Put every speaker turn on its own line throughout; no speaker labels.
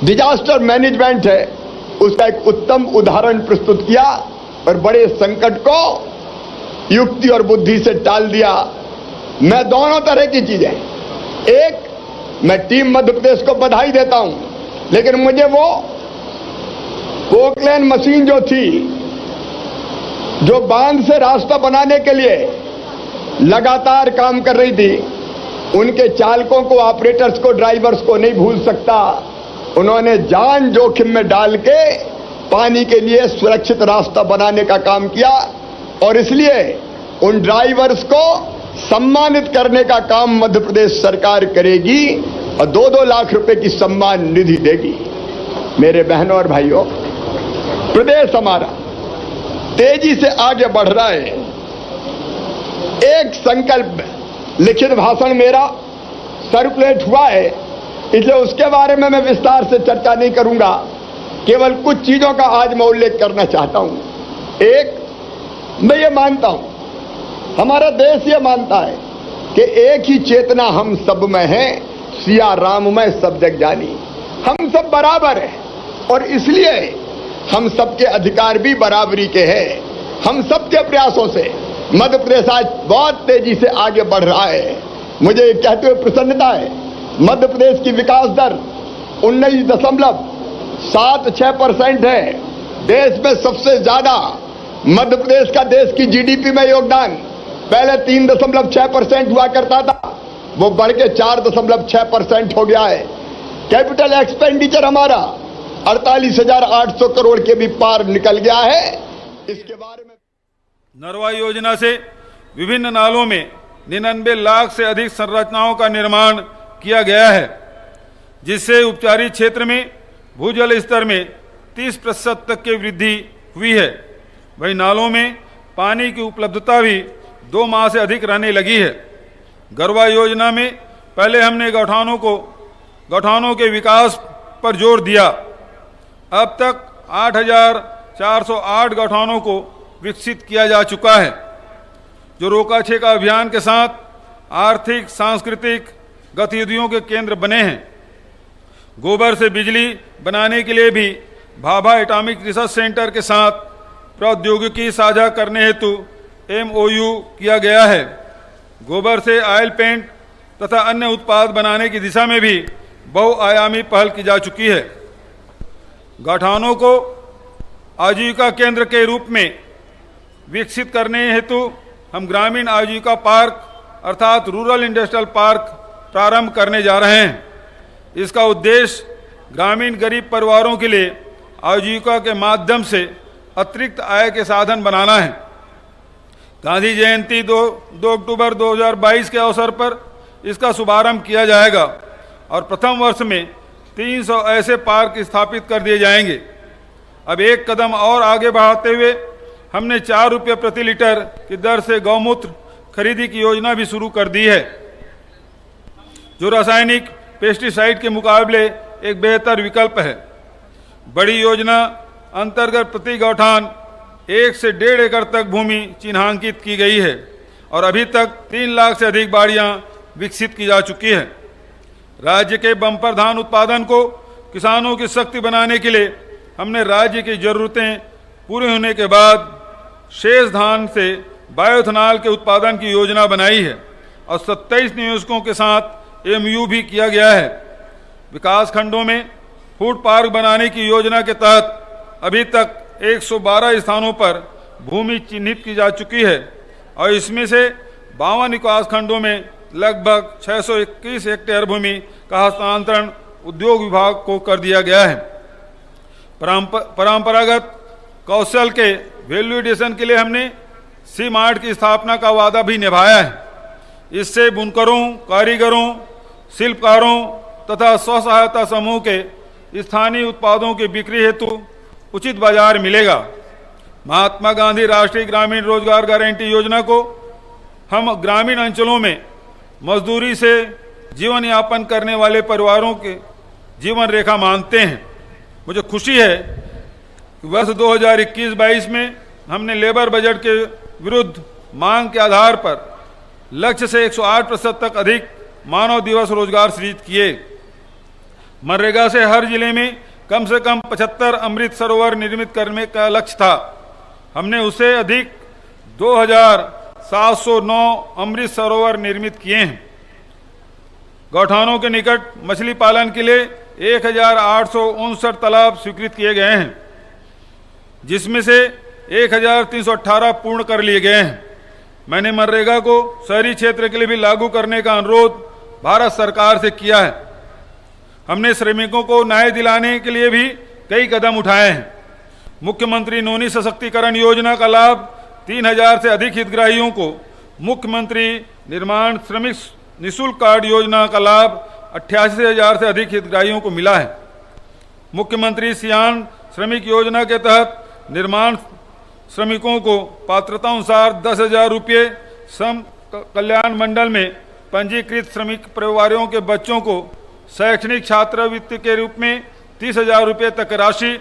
Disaster management है, उसका एक उत्तम उदाहरण प्रस्तुत किया और बड़े संकट को युक्ति और बुद्धि से टाल दिया। मैं दोनों तरह की चीजें, एक, मैं टीम मध्य प्रदेश को बधाई देता हूं, लेकिन मुझे वो पोकलैन मशीन जो थी, जो बांध से रास्ता बनाने के लिए लगातार काम कर रही थी, उनके चालकों को, ऑपरेटर्स को, ड्राइवर्स को नहीं भूल सकता। उन्होंने जान जोखिम में डाल के पानी के लिए सुरक्षित रास्ता बनाने का काम किया और इसलिए उन ड्राइवर्स को सम्मानित करने का काम मध्य प्रदेश सरकार करेगी और 2-2 लाख रुपए की सम्मान निधि देगी। मेरे बहनों और भाइयों, प्रदेश हमारा तेजी से आगे बढ़ रहा है। एक संकल्प लिखित भाषण मेरा सर्कुलेट हुआ है, इसलिए उसके बारे में मैं विस्तार से चर्चा नहीं करूंगा, केवल कुछ चीजों का आज मैं उल्लेख करना चाहता हूं। एक, मैं ये मानता हूं, हमारा देश ये मानता है कि एक ही चेतना हम सब में है, सिया राम में सब जग जानी। हम सब बराबर हैं और इसलिए हम सबके अधिकार भी बराबरी के हैं। हम सबके प्रयासों से मध्य प्रदेश आज बहुत तेजी से आगे बढ़ रहा है। मुझे ये कहते हुए प्रसन्नता है, मध्य प्रदेश की विकास दर 19.76% है। देश में सबसे ज्यादा मध्य प्रदेश का देश की जीडीपी में योगदान पहले 3.6% हुआ करता था, वो बढ़ के 4.6% हो गया है। कैपिटल एक्सपेंडिचर हमारा 48,800 करोड़ के भी पार निकल गया है। इसके बारे में
नरवा योजना से विभिन्न नालों में 99 लाख से अधिक संरचनाओं का निर्माण किया गया है, जिससे उपचारित क्षेत्र में भूजल स्तर में 30% तक की वृद्धि हुई है। वहीं नालों में पानी की उपलब्धता भी 2 माह से अधिक रहने लगी है। गरवा योजना में पहले हमने गौठानों के विकास पर जोर दिया। अब तक 8,408 गौठानों को विकसित किया जा चुका है, जो रोका छेका अभियान के साथ आर्थिक सांस्कृतिक गतिविधियों के केंद्र बने हैं। गोबर से बिजली बनाने के लिए भी भाभा एटॉमिक रिसर्च सेंटर के साथ प्रौद्योगिकी साझा करने हेतु MOU किया गया है। गोबर से ऑयल पेंट तथा अन्य उत्पाद बनाने की दिशा में भी बहुआयामी पहल की जा चुकी है। गौठानों को आजीविका केंद्र के रूप में विकसित करने हेतु हम ग्रामीण आजीविका पार्क अर्थात रूरल इंडस्ट्रियल पार्क प्रारंभ करने जा रहे हैं। इसका उद्देश्य ग्रामीण गरीब परिवारों के लिए आजीविका के माध्यम से अतिरिक्त आय के साधन बनाना है। गांधी जयंती 2 अक्टूबर 2022 के अवसर पर इसका शुभारंभ किया जाएगा और प्रथम वर्ष में 300 ऐसे पार्क स्थापित कर दिए जाएंगे। अब एक कदम और आगे बढ़ाते हुए हमने 4 रुपये प्रति लीटर की दर से गौमूत्र खरीदी की योजना भी शुरू कर दी है, जो रासायनिक पेस्टिसाइड के मुकाबले एक बेहतर विकल्प है। बड़ी योजना अंतर्गत प्रति गौठान 1 से 1.5 एकड़ तक भूमि चिन्हांकित की गई है और अभी तक 3 लाख से अधिक बाड़ियां विकसित की जा चुकी है। राज्य के बम्पर धान उत्पादन को किसानों की शक्ति बनाने के लिए हमने राज्य की जरूरतें पूरे होने के बाद शेष धान से बायोएथेनॉल के उत्पादन की योजना बनाई है और 27 निवेशकों के साथ MOU भी किया गया है। विकास खंडों में फूड पार्क बनाने की योजना के तहत अभी तक 112 स्थानों पर भूमि चिन्हित की जा चुकी है और इसमें से 52 विकास खंडों में लगभग 621 हेक्टेयर भूमि का हस्तांतरण उद्योग विभाग को कर दिया गया है। परंपरागत कौशल के वैल्यू एडिशन के लिए हमने सी मार्ट की स्थापना का वादा भी निभाया है। इससे बुनकरों, कारीगरों, शिल्पकारों तथा स्व सहायता समूह के स्थानीय उत्पादों की बिक्री हेतु उचित बाजार मिलेगा। महात्मा गांधी राष्ट्रीय ग्रामीण रोजगार गारंटी योजना को हम ग्रामीण अंचलों में मजदूरी से जीवन यापन करने वाले परिवारों के जीवन रेखा मानते हैं। मुझे खुशी है कि वर्ष 2021-22 में हमने लेबर बजट के विरुद्ध मांग के आधार पर लक्ष्य से 108% तक अधिक मानव दिवस रोजगार सृजित किए। मनरेगा से हर जिले में कम से कम 75 अमृत सरोवर निर्मित करने का लक्ष्य था। हमने उससे अधिक 2709 अमृत सरोवर निर्मित किए हैं। गौठानों के निकट मछली पालन के लिए 1859 तालाब स्वीकृत किए गए हैं, जिसमें से 1318 पूर्ण कर लिए गए हैं। मैंने मनरेगा को शहरी क्षेत्र के लिए भी लागू करने का अनुरोध भारत सरकार से किया है। हमने श्रमिकों को न्याय दिलाने के लिए भी कई कदम उठाए हैं। मुख्यमंत्री नोनी सशक्तिकरण योजना का लाभ 3000 से अधिक हितग्राहियों को, मुख्यमंत्री निर्माण श्रमिक निःशुल्क कार्ड योजना का लाभ 88,000 से अधिक हितग्राहियों को मिला है। मुख्यमंत्री सियान श्रमिक योजना के तहत निर्माण श्रमिकों को पात्रता अनुसार 10,000 रुपये, श्रम कल्याण मंडल में पंजीकृत श्रमिक परिवारों के बच्चों को शैक्षणिक छात्रवृत्ति के रूप में 30,000 रुपये तक राशि,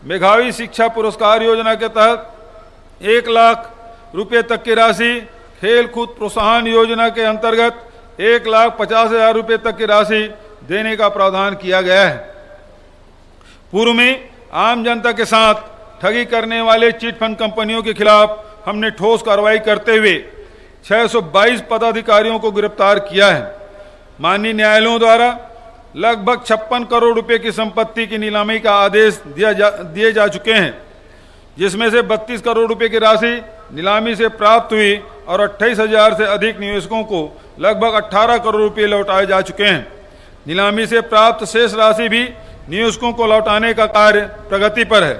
मेधावी शिक्षा पुरस्कार योजना के तहत 1 लाख रुपये तक की राशि, खेल कूद प्रोत्साहन योजना के अंतर्गत 1,50,000 रुपये तक की राशि देने का प्रावधान किया गया है। पूर्व में आम जनता के साथ ठगी करने वाले चिट फंड कंपनियों के खिलाफ हमने ठोस कार्रवाई करते हुए 622 पदाधिकारियों को गिरफ्तार किया है। माननीय न्यायालयों द्वारा लगभग 56 करोड़ रुपए की संपत्ति की नीलामी का आदेश दिए जा चुके हैं, जिसमें से 32 करोड़ रुपए की राशि नीलामी से प्राप्त हुई और 28,000 से अधिक निवेशकों को लगभग 18 करोड़ रुपए लौटाए जा चुके हैं। नीलामी से प्राप्त शेष राशि भी निवेशकों को लौटाने का कार्य प्रगति पर है।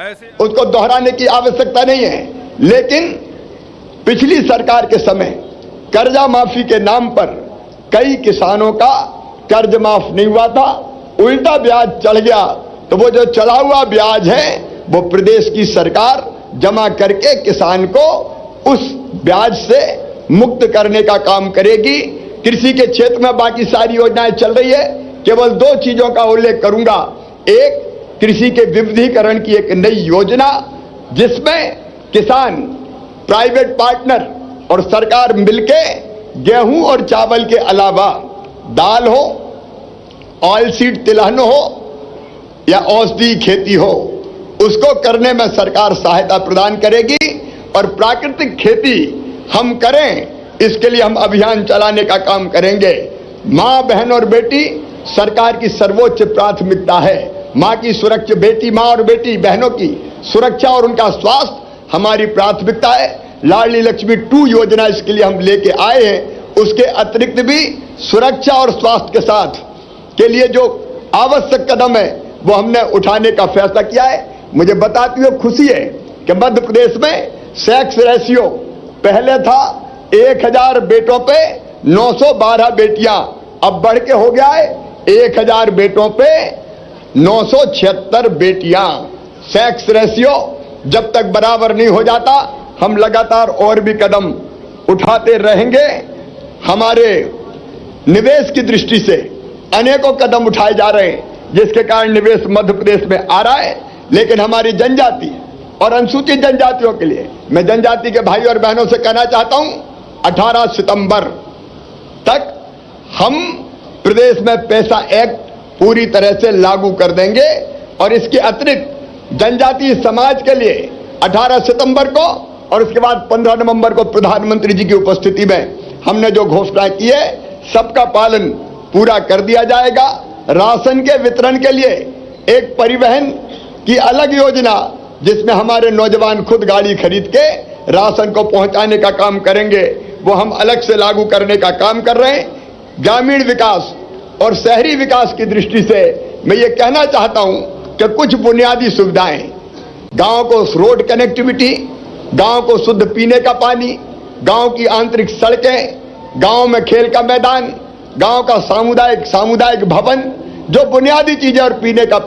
ऐसे
उसको दोहराने की आवश्यकता नहीं है, लेकिन पिछली सरकार के समय कर्जा माफी के नाम पर कई किसानों का कर्ज माफ नहीं हुआ था, उल्टा ब्याज चढ़ गया। तो वो जो चढ़ा हुआ ब्याज है वो प्रदेश की सरकार जमा करके किसान को उस ब्याज से मुक्त करने का काम करेगी। कृषि के क्षेत्र में बाकी सारी योजनाएं चल रही है, केवल 2 चीजों का उल्लेख करूंगा। एक, कृषि के विविधीकरण की एक नई योजना, जिसमें किसान, प्राइवेट पार्टनर और सरकार मिलके गेहूं और चावल के अलावा दाल हो, ऑयल सीड तिलहन हो या औषधि खेती हो, उसको करने में सरकार सहायता प्रदान करेगी। और प्राकृतिक खेती हम करें, इसके लिए हम अभियान चलाने का काम करेंगे। मां, बहन और बेटी सरकार की सर्वोच्च प्राथमिकता है। मां की सुरक्षा, बेटी, मां और बेटी बहनों की सुरक्षा और उनका स्वास्थ्य हमारी प्राथमिकता है। लाडली लक्ष्मी 2 योजना इसके लिए हम लेके आए हैं। उसके अतिरिक्त भी सुरक्षा और स्वास्थ्य के साथ के लिए जो आवश्यक कदम है वो हमने उठाने का फैसला किया है। मुझे बताते हुए खुशी है कि मध्य प्रदेश में सेक्स रेशियो पहले था 1000 बेटों पे 912 बेटियां, अब बढ़ के हो गया है 1000 बेटों पे 976 बेटियां। सेक्स रेशियो जब तक बराबर नहीं हो जाता, हम लगातार और भी कदम उठाते रहेंगे। हमारे निवेश की दृष्टि से अनेकों कदम उठाए जा रहे हैं, जिसके कारण निवेश मध्य प्रदेश में आ रहा है। लेकिन हमारी जनजाति और अनुसूचित जनजातियों के लिए मैं जनजाति के भाई और बहनों से कहना चाहता हूं, 18 सितंबर तक हम प्रदेश में पैसा एक्ट पूरी तरह से लागू कर देंगे। और इसके अतिरिक्त जनजातीय समाज के लिए 18 सितंबर को और उसके बाद 15 नवंबर को प्रधानमंत्री जी की उपस्थिति में हमने जो घोषणा की है, सबका पालन पूरा कर दिया जाएगा। राशन के वितरण के लिए एक परिवहन की अलग योजना, जिसमें हमारे नौजवान खुद गाड़ी खरीद के राशन को पहुंचाने का काम करेंगे, वो हम अलग से लागू करने का काम कर रहे हैं। ग्रामीण विकास और शहरी विकास की दृष्टि से मैं ये कहना चाहता हूं कि कुछ बुनियादी सुविधाएं, गांव को रोड कनेक्टिविटी, गांव को शुद्ध पीने का पानी, गांव की आंतरिक सड़कें, गांव में खेल का मैदान, गांव का सामुदायिक भवन, जो बुनियादी चीजें और पीने का पानी